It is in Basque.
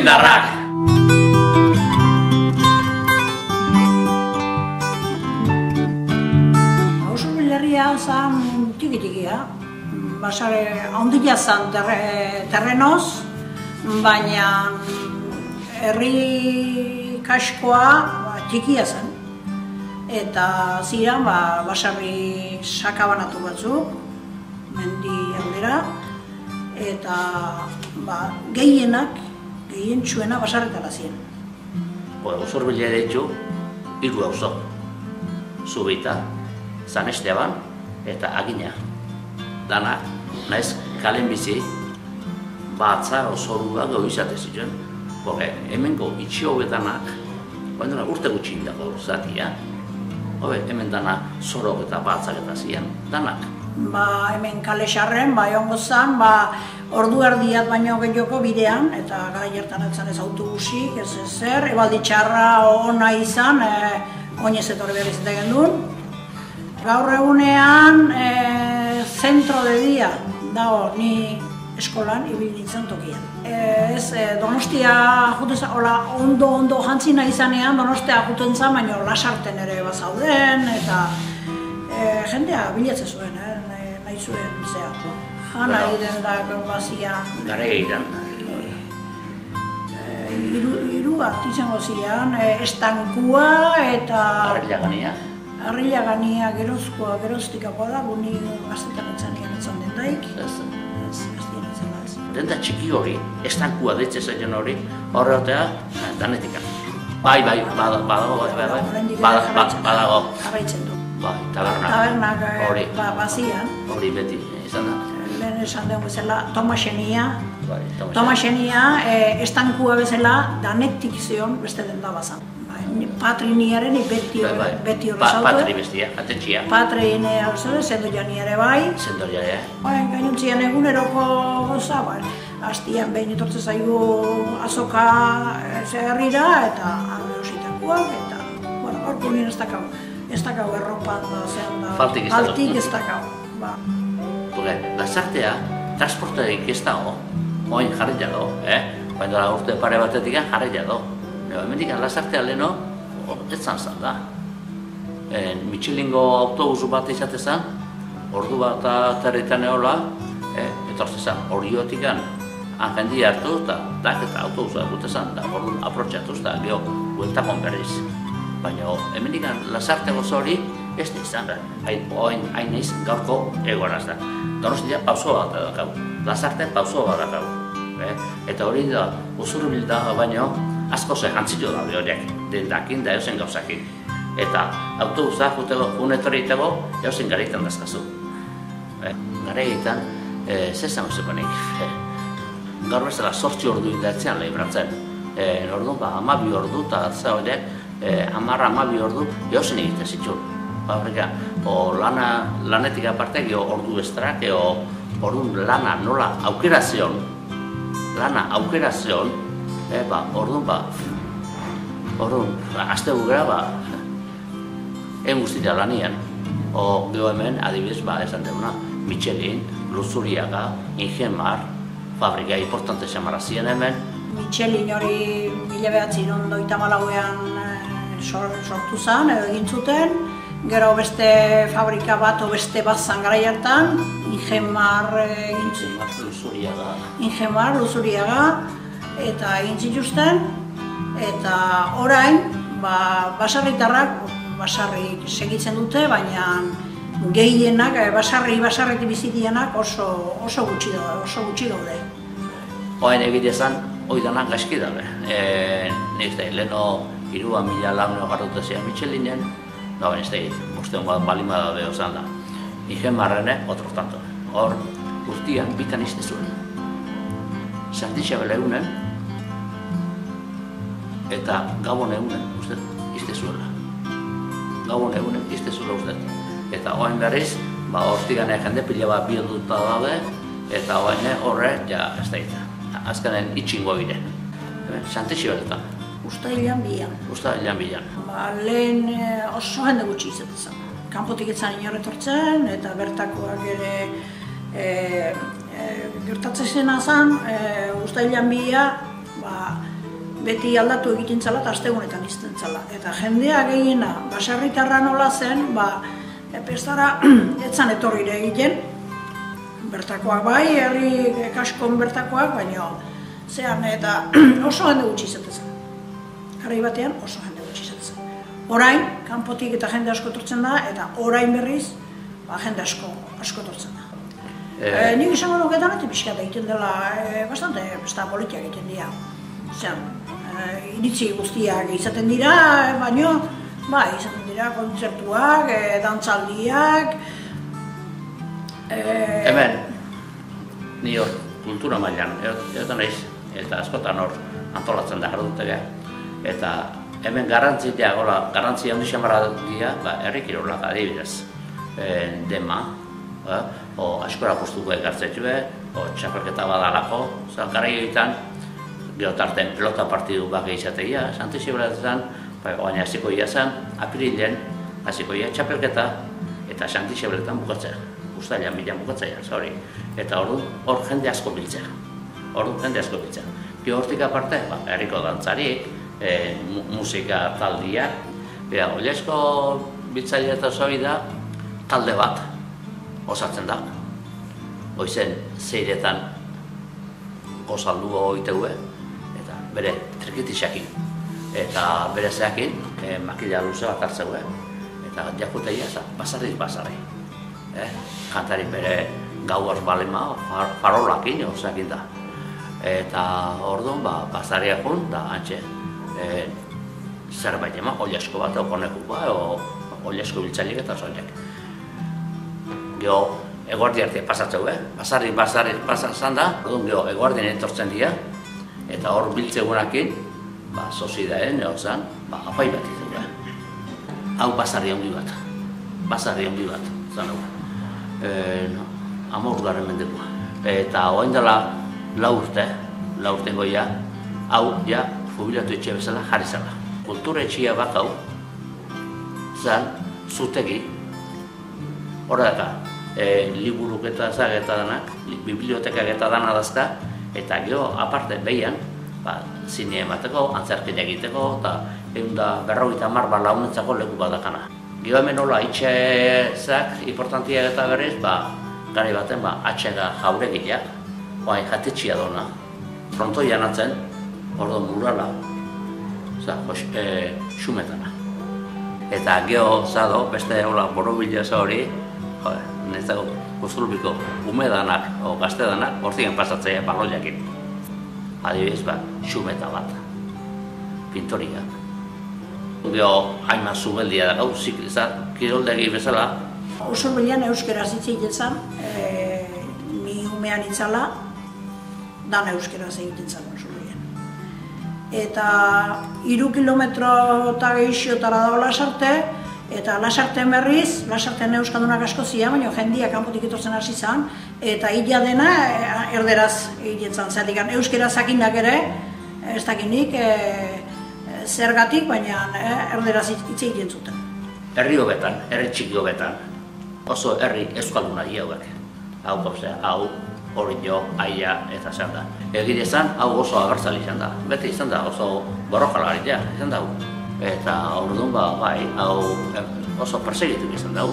Usurbildarrak! Usurbildarria zan tiki-tikia. Basare handia zan terrenoz, baina herri kaskoa txikia zen. Eta ziren basarri sakabanatu batzuk, mendi aldera, eta gehientsuena basarretara ziren. Usurbilea ditu, 3 auzo. Zubita, San Esteban eta Agina. Danak, naiz kalen bizi, batzar osorua goizate zituen. Hemengo itxiobedanak, urte gutxi dago zatia, hemen danak zorok eta batzak eta ziren, danak. Hemen kale xarren, egongo zan, ordu erdiat baino gehioko bidean, eta gara jertan etzan ez autobusik, ez ezer, ebaldi txarra ona izan, oinez etorri behar izaten duen. Gaur egunean, zentro de dia dago ni eskolan ibil nintzen tokian. Donostia ondo jantzina izanean, Donostia juten zan, baina lasarten ere bazauden, eta jendea bilatzen zuen, nahi zuen zea. Jana iren da bazian. Gare egiten. Hiru bat izango zian, estankua eta... Arrilagania gerozkoa, geroztikakoa da, guni gaztetan etzan den daik. Denda txiki hori, estankua deitze zaiten hori, horreotea danetika. Badago. Jarraitzen du. Tabernak. Tabernak bazian. Hori beti izan da. Lehen esan dugu bezala, Tomasenia. Tomasenia, estankua bezala, danetik zion beste denda bazan. Patri niaren beti hori zautu. Patri bestia, atetxia. Patri niaren zautu, zendoia niare bai. Zendoia, Gainuntzian eguneroko goza, hastian behin etortze zaigu azoka herrira eta hausitakoak eta, horko nien ez dakau erropan da zean da. Faltik ez dakau. Lasartea, transportarik ez dago, oin jarri jago, baina urte pare batetik jarri jago. Hemendik lasartea leheno, ez zan da. Michelingo autobusu bat izate zen, ordu bat aterritan eola, etortze zen, horiotik jendia hartu eta autobusu egute zen, orduan aprotxatuz eta geho bueltakon berriz. Baina hemendik lasarte gozo hori ez da izan, hain naiz gaurko egoraz da. Donostia pauso bat dakau, lasarte pauso bat dakau. Eta hori da, Usurbilda baino, asko ze jantzito daude horiek, dendakin da eusen gauzakin. Eta autobusa unetorri itego, eusen garaitan dazkazu. Garaitan, zezan usekonik. Gaur bezala 8 ordu indatzean lehibratzen. Orduan, 12 ordu eta za horiek, 10-12 ordu eusen egiten zituen. Lanetik aparte, ordu estrak, orduan lana nola aukera zion, orduan, azte gugera, egin guztia lanian. Gero hemen, adibidez, esan duguna, Michelin, Luzuriaga, Ingemar, fabrika importante xamarra ziren hemen. Michelin hori 1994an sortu zen, edo egin zuten. Gero beste fabrika bat o beste bat zan gara hartan, Ingemar egin zuten. Ingemar, Luzuriaga, eta egin zituzten. Eta orain, basarritarrak, basarrik segitzen dute, baina gehienak, basarretik bizitienak oso gutxi daude. Oain egite zan, hoi danak gaizki dabe. Nik da, leheno 3.000 laguneo garrute zian Michelinen, baina ez da, ustean balin badabe ozan da. Ingemarrene, otro tanto. Hor, urtian bitan izte zuen. Santixabela egunen, eta Gabon egunen, uste, izte zuela. Gabon egunen, izte zuela uste. Eta oain berriz, hortiganek jende pila bat bilduta daude, eta oain horre, ja, ez da ita. Azkanen itxingo egiten. Santixabeletan. Uztailean bilan. Uztailean bilan. Lehen oso jende gutxi izaten zen. Kanpotik etzan inorretortzen, eta bertakoak ere gertatzen zena zen, Uztailean bila, beti aldatu egiten zala eta astegunetan izten zala. Eta jendea gehiena, baserritarra nola zen, pestara etzan etorrire egiten, bertakoak bai, herri kaskon bertakoak, baina zean eta oso jende gutxi izatezen. Garai batean oso jende gutxi izatezen. Orain, kanpotik eta jende asko etortzen da, eta orain berriz, jende asko etortzen da. Nik izango duketan eta pixkat egiten dela, bastante politiak egiten dira. Zean, iritzi guztiak izaten dira, baina izaten dira kontzertuak, dantzaldiak. Hemen, ni hor kultura mailan, eta naiz, eta askotan hor antolatzen da jardutegia. Eta hemen garrantzia handi xamara dira, herri kirolak adibidez. Dema, o askora postuko ekartzetue, o txapelketa badalako, gara egiten, geotarten pelota partidu bak izategia, Santixibeletan, baina hasiko ia zen, apirilen, hasiko ia txapelketa, eta Santixibeletan bukatzea, ustailan bilan bukatzea, hori. Eta hor jende asko biltzea, Pio hortik aparte, herriko dantzarik, musika taldiak, Oilasko biltzaile eta osabi da, talde bat osatzen da. Goizen zeiretan gozaldua oiteue, eta bere trikitisakin, eta bere zeakin makila luze bat hartzeue, eta jakuteia basarri. Kantari bere gauaz balema farolakin osakin da. Eta orduan basarriak jun, da antxe zerbait eman, Oilasko bat okoneku Oilasko biltzaileak eta zoiak. Gero, eguardi arte pasatzeu, basarri pasatzen da, orduan gero eguardien etortzen dira, eta hor biltzegunakin, sozidaen, afai bat izan. Hau basarri handi bat, zan hau. 15. mendekoa. Eta orain dela 4 urte goia, hau ja jubilatu etxe bezala jarri zela. Kultura etxea bat hau, zan, zutegi, horreka, liburuk eta zageta danak, bibliotekak eta dana dazka, eta gero aparte behian, zine emateko, antzerkin egiteko, eta 150 lagunentzako leku badakana. Gero hemen hola, itxezak, importantia eta berriz, gari baten, atxega jauregiak, jatetxia dona, frontoian atzen, ordo murala, xumetana. Eta gero, zado, beste borobila hori, nezago, Kosturubiko umedanak o gaztedanak, hortigen pasatzea baloiakin. Adibidez, xumeta bat, pintoria. Gero, hainma zubeldia da gau, kiroldegi bezala. Usurbilean euskeraz hitz egiten zen, ni umean itzala, dan euskeraz egiten zen Usurbilean. Eta 3 kilometro eta gehiotara dago Lasarte, eta Lasarten berriz, Lasarten euskaldunak asko zian, baina jendia kanpotik etortzen hasi zen, eta hila dena erderaz egiten zen. Zergatik euskeraz jakindak ere, ez dakinik zergatik, baina erderaz hitz egiten zuten. Herri hobetan, herri txiki hobetan, oso herri euskalduna dira hauek. Hau, Orillo, Aia eta zer da. Egile izan, hau oso abertzale izan da. Beti izan da, oso borrokalari izan da. Eta orduan hau oso persegitu izan da.